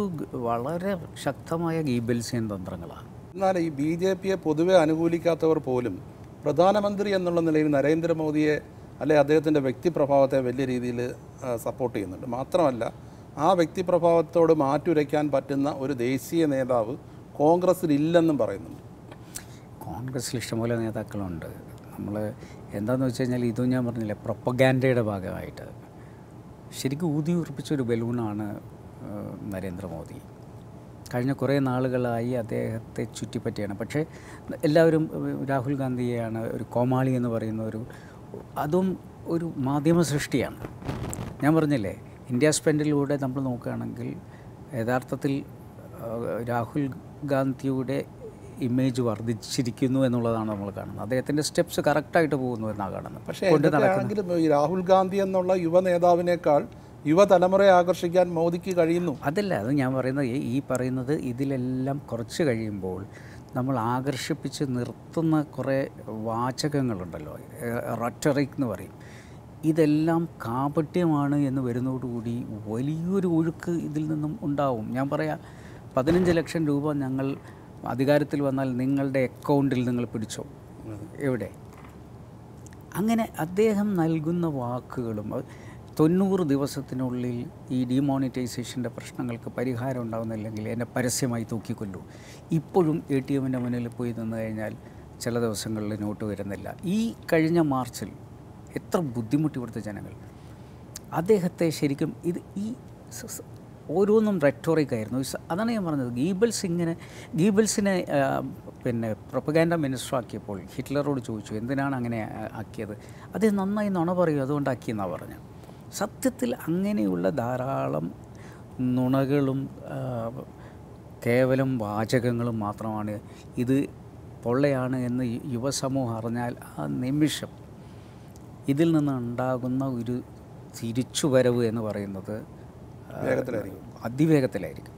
വളരെ ശക്തമായ ഗീബൽസിയൻ തന്ത്രങ്ങളാണ്. എന്നാൽ ഈ BJPയെ പൊതുവെ അനുകൂലിക്കാത്തവർ പോലും പ്രധാനമന്ത്രി എന്നുള്ള നിലയിൽ നരേന്ദ്രമോദിയെ അല്ലെ അദ്ദേഹത്തിൻ്റെ വ്യക്തിപ്രഭാവത്തെ വലിയ രീതിയിൽ സപ്പോർട്ട് ചെയ്യുന്നുണ്ട്. മാത്രമല്ല, ആ വ്യക്തിപ്രഭാവത്തോട് മാറ്റുരയ്ക്കാൻ പറ്റുന്ന ഒരു ദേശീയ നേതാവ് കോൺഗ്രസ്സിൽ ഇല്ലെന്നും പറയുന്നുണ്ട്. കോൺഗ്രസ്സിൽ ഇഷ്ടംപോലെ നേതാക്കളുണ്ട്. നമ്മൾ എന്താണെന്ന് വെച്ച് കഴിഞ്ഞാൽ, ഇതും ഞാൻ പറഞ്ഞില്ലേ, പ്രൊപ്പഗാൻഡയുടെ ഭാഗമായിട്ട് ശരിക്കും ഊതി ഉറപ്പിച്ചൊരു ബലൂണാണ് നരേന്ദ്രമോദി. കഴിഞ്ഞ കുറേ നാളുകളായി അദ്ദേഹത്തെ ചുറ്റിപ്പറ്റിയാണ്. പക്ഷേ എല്ലാവരും രാഹുൽ ഗാന്ധിയെയാണ് ഒരു കോമാളി എന്ന് പറയുന്ന അതും ഒരു മാധ്യമ സൃഷ്ടിയാണ്. ഞാൻ പറഞ്ഞില്ലേ, ഇന്ത്യ സ്പെൻഡിലൂടെ നമ്മൾ നോക്കുകയാണെങ്കിൽ യഥാർത്ഥത്തിൽ രാഹുൽ ഗാന്ധിയുടെ ഇമേജ് വർദ്ധിച്ചിരിക്കുന്നു എന്നുള്ളതാണ് നമ്മൾ കാണുന്നത്. അദ്ദേഹത്തിൻ്റെ സ്റ്റെപ്സ് കറക്റ്റായിട്ട് പോകുന്നു എന്നാണ് കാണുന്നത്. പക്ഷേ ഈ രാഹുൽ ഗാന്ധി എന്നുള്ള യുവ നേതാവിനേക്കാൾ യുവതലമുറയെ ആകർഷിക്കാൻ മോദിക്ക് കഴിയുന്നു. അതല്ല, അത് ഞാൻ പറയുന്നത്, ഈ പറയുന്നത് ഇതിലെല്ലാം കുറച്ച് കഴിയുമ്പോൾ നമ്മൾ ആകർഷിപ്പിച്ച് നിർത്തുന്ന കുറേ വാചകങ്ങളുണ്ടല്ലോ, റട്ടറിക് എന്ന് പറയും. ഇതെല്ലാം കാപട്യമാണ് എന്ന് വരുന്നതോടുകൂടി വലിയൊരു ഒഴുക്ക് ഇതിൽ നിന്നും ഉണ്ടാവും. ഞാൻ പറയാം, 15 ലക്ഷം രൂപ ഞങ്ങൾ അധികാരത്തിൽ വന്നാൽ നിങ്ങളുടെ അക്കൗണ്ടിൽ നിങ്ങൾ പിടിച്ചോ, എവിടെ? അങ്ങനെ അദ്ദേഹം നൽകുന്ന വാക്കുകളും 90 ദിവസത്തിനുള്ളിൽ ഈ ഡിമോണിറ്റൈസേഷൻ്റെ പ്രശ്നങ്ങൾക്ക് പരിഹാരം ഉണ്ടാകുന്നില്ലെങ്കിൽ എന്നെ പരസ്യമായി തൂക്കിക്കൊല്ലു. ഇപ്പോഴും ATMൻ്റെ മുന്നിൽ പോയി നിന്ന് കഴിഞ്ഞാൽ ചില ദിവസങ്ങളിൽ നോട്ട് വരുന്നില്ല. ഈ കഴിഞ്ഞ മാർച്ചിൽ എത്ര ബുദ്ധിമുട്ടി കൊടുത്ത ജനങ്ങൾ അദ്ദേഹത്തെ ശരിക്കും ഈ ഓരോന്നും റെറ്റോറിക് ആയിരുന്നു. അതാണ് ഞാൻ പറഞ്ഞത്. ഗീബൽസിനെ പിന്നെ പ്രൊപ്പഗാൻഡ മിനിസ്റ്റർ ആക്കിയപ്പോൾ ഹിറ്റ്ലറോട് ചോദിച്ചു എന്തിനാണ് അങ്ങനെ ആക്കിയത്. അത് നന്നായി നുണ പറയും, അതുകൊണ്ടാക്കിയെന്നാണ് പറഞ്ഞത്. സത്യത്തിൽ അങ്ങനെയുള്ള ധാരാളം നുണകളും കേവലം വാചകങ്ങളും മാത്രമാണ്. ഇത് പൊള്ളയാണ് എന്ന് യുവസമൂഹം അറിഞ്ഞാൽ ആ നിമിഷം ഇതിൽ നിന്നുണ്ടാകുന്ന ഒരു തിരിച്ചുവരവ് എന്ന് പറയുന്നത് അതിവേഗത്തിലായിരിക്കും.